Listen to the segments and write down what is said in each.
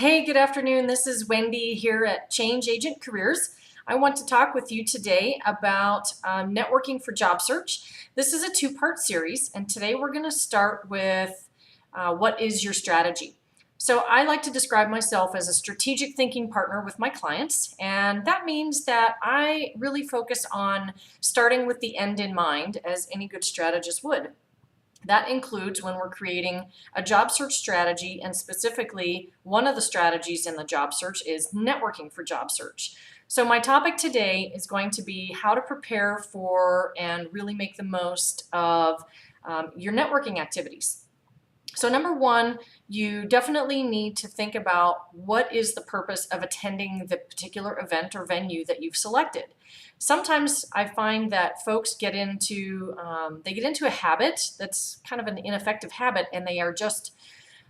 Hey, good afternoon. This is Wendy here at Change Agent Careers. I want to talk with you today about networking for job search. This is a two-part series, and today we're going to start with what is your strategy? So I like to describe myself as a strategic thinking partner with my clients, and that means that I really focus on starting with the end in mind, as any good strategist would. That includes when we're creating a job search strategy, and specifically one of the strategies in the job search is networking for job search. So my topic today is going to be how to prepare for and really make the most of your networking activities. So number one, you definitely need to think about what is the purpose of attending the particular event or venue that you've selected. Sometimes I find that folks get into a habit that's kind of an ineffective habit, and they are just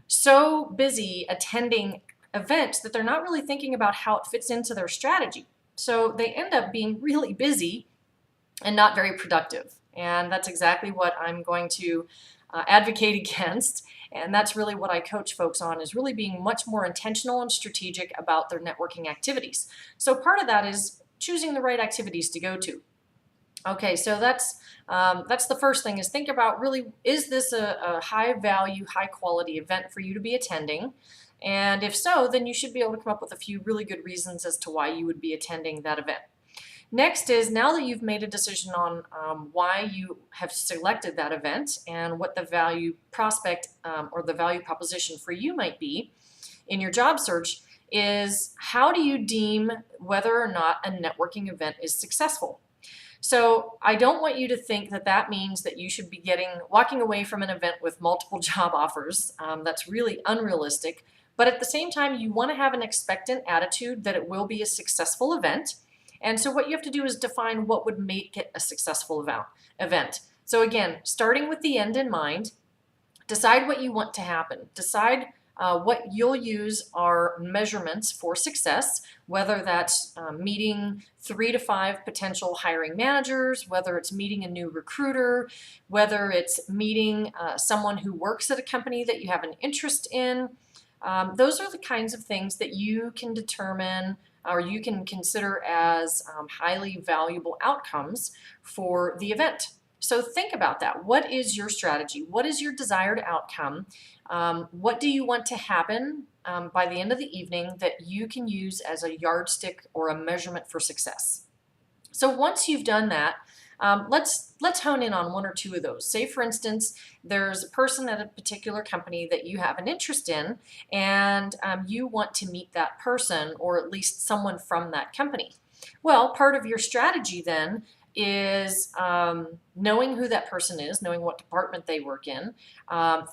so busy attending events that they're not really thinking about how it fits into their strategy. So they end up being really busy and not very productive. And that's exactly what I'm going to advocate against. And that's really what I coach folks on, is really being much more intentional and strategic about their networking activities. So part of that is choosing the right activities to go to. Okay, so that's the first thing, is think about really, is this a high value, high quality event for you to be attending? And if so, then you should be able to come up with a few really good reasons as to why you would be attending that event. Next is, now that you've made a decision on why you have selected that event and what the value prospect or the value proposition for you might be in your job search, is how do you deem whether or not a networking event is successful? So I don't want you to think that that means that you should be walking away from an event with multiple job offers. That's really unrealistic. But at the same time, you want to have an expectant attitude that it will be a successful event. And so what you have to do is define what would make it a successful event. So again, starting with the end in mind, decide what you want to happen. Decide what you'll use are measurements for success, whether that's meeting 3 to 5 potential hiring managers, whether it's meeting a new recruiter, whether it's meeting someone who works at a company that you have an interest in. Those are the kinds of things that you can determine or you can consider as highly valuable outcomes for the event. So think about that. What is your strategy? What is your desired outcome? What do you want to happen by the end of the evening that you can use as a yardstick or a measurement for success? So once you've done that, let's hone in on one or two of those. Say, for instance, there's a person at a particular company that you have an interest in, and you want to meet that person, or at least someone from that company. Well, part of your strategy then is knowing who that person is, knowing what department they work in,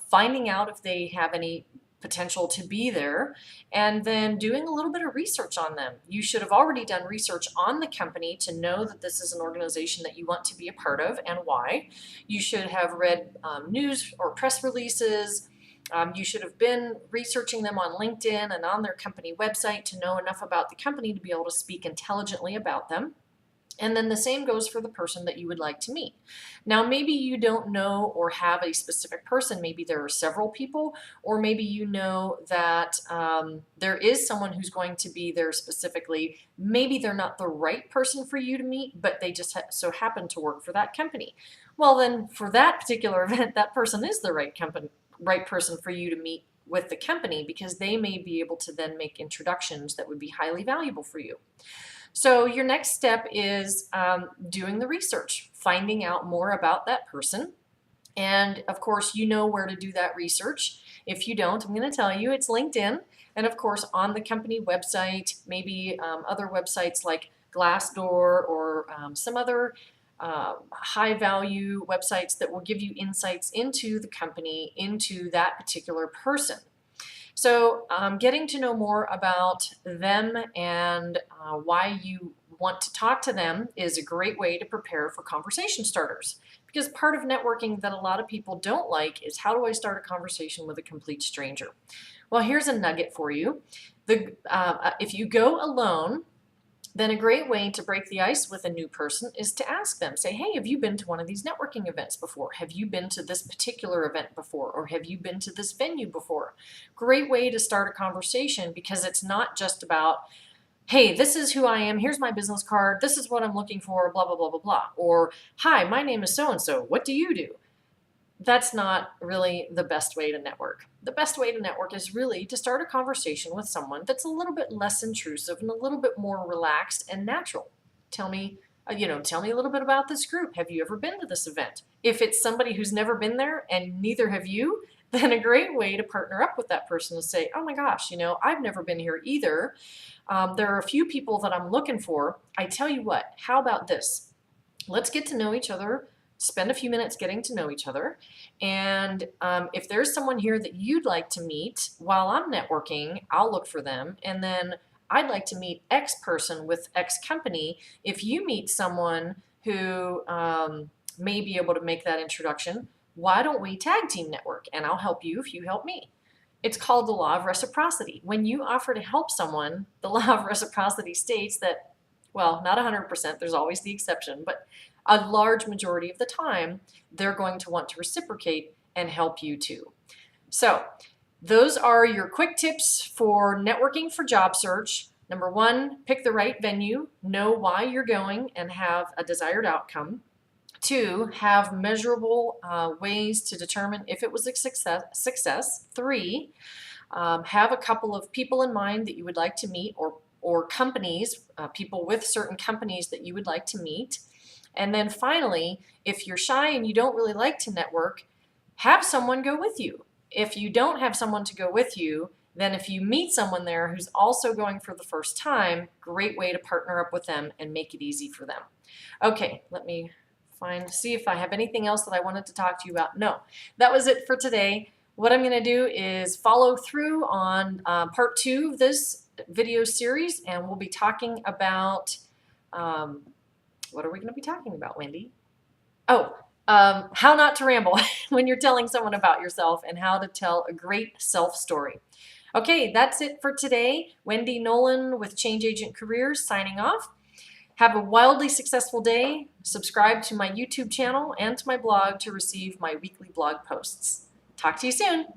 finding out if they have any potential to be there, and then doing a little bit of research on them. You should have already done research on the company to know that this is an organization that you want to be a part of and why. You should have read news or press releases. You should have been researching them on LinkedIn and on their company website to know enough about the company to be able to speak intelligently about them. And then the same goes for the person that you would like to meet. Now, maybe you don't know or have a specific person. Maybe there are several people, or maybe you know that there is someone who's going to be there specifically. Maybe they're not the right person for you to meet, but they just so happen to work for that company. Well, then for that particular event, that person is the right person for you to meet with the company, because they may be able to then make introductions that would be highly valuable for you. So your next step is doing the research, finding out more about that person. And of course, you know where to do that research. If you don't, I'm going to tell you, it's LinkedIn. And of course, on the company website, maybe other websites like Glassdoor or some other high value websites that will give you insights into the company, into that particular person. So getting to know more about them and why you want to talk to them is a great way to prepare for conversation starters. Because part of networking that a lot of people don't like is, how do I start a conversation with a complete stranger? Well, here's a nugget for you. If you go alone, then a great way to break the ice with a new person is to ask them, say, hey, have you been to one of these networking events before? Have you been to this particular event before? Or have you been to this venue before? Great way to start a conversation, because it's not just about, hey, this is who I am, here's my business card, this is what I'm looking for, blah, blah, blah, blah, blah. Or, hi, my name is so-and-so, what do you do? That's not really the best way to network. The best way to network is really to start a conversation with someone that's a little bit less intrusive and a little bit more relaxed and natural. Tell me, tell me a little bit about this group. Have you ever been to this event? If it's somebody who's never been there and neither have you, then a great way to partner up with that person is say, oh my gosh, I've never been here either. There are a few people that I'm looking for. I tell you what, how about this? Let's get to know each other, spend a few minutes getting to know each other. And if there's someone here that you'd like to meet while I'm networking, I'll look for them. And then I'd like to meet X person with X company. If you meet someone who may be able to make that introduction, why don't we tag team network? And I'll help you if you help me. It's called the law of reciprocity. When you offer to help someone, the law of reciprocity states that, well, not 100%, there's always the exception, but a large majority of the time, they're going to want to reciprocate and help you too. So those are your quick tips for networking for job search. Number one, pick the right venue, know why you're going, and have a desired outcome. Two, have measurable ways to determine if it was a success. Three, have a couple of people in mind that you would like to meet, or companies, people with certain companies that you would like to meet. And then finally, if you're shy and you don't really like to network, have someone go with you. If you don't have someone to go with you, then if you meet someone there who's also going for the first time, great way to partner up with them and make it easy for them. Okay, let me see if I have anything else that I wanted to talk to you about. No, that was it for today. What I'm going to do is follow through on part 2 of this video series, and we'll be talking about what are we going to be talking about, Wendy? Oh, how not to ramble when you're telling someone about yourself, and how to tell a great self story. Okay, that's it for today. Wendy Nolan with Change Agent Careers signing off. Have a wildly successful day. Subscribe to my YouTube channel and to my blog to receive my weekly blog posts. Talk to you soon.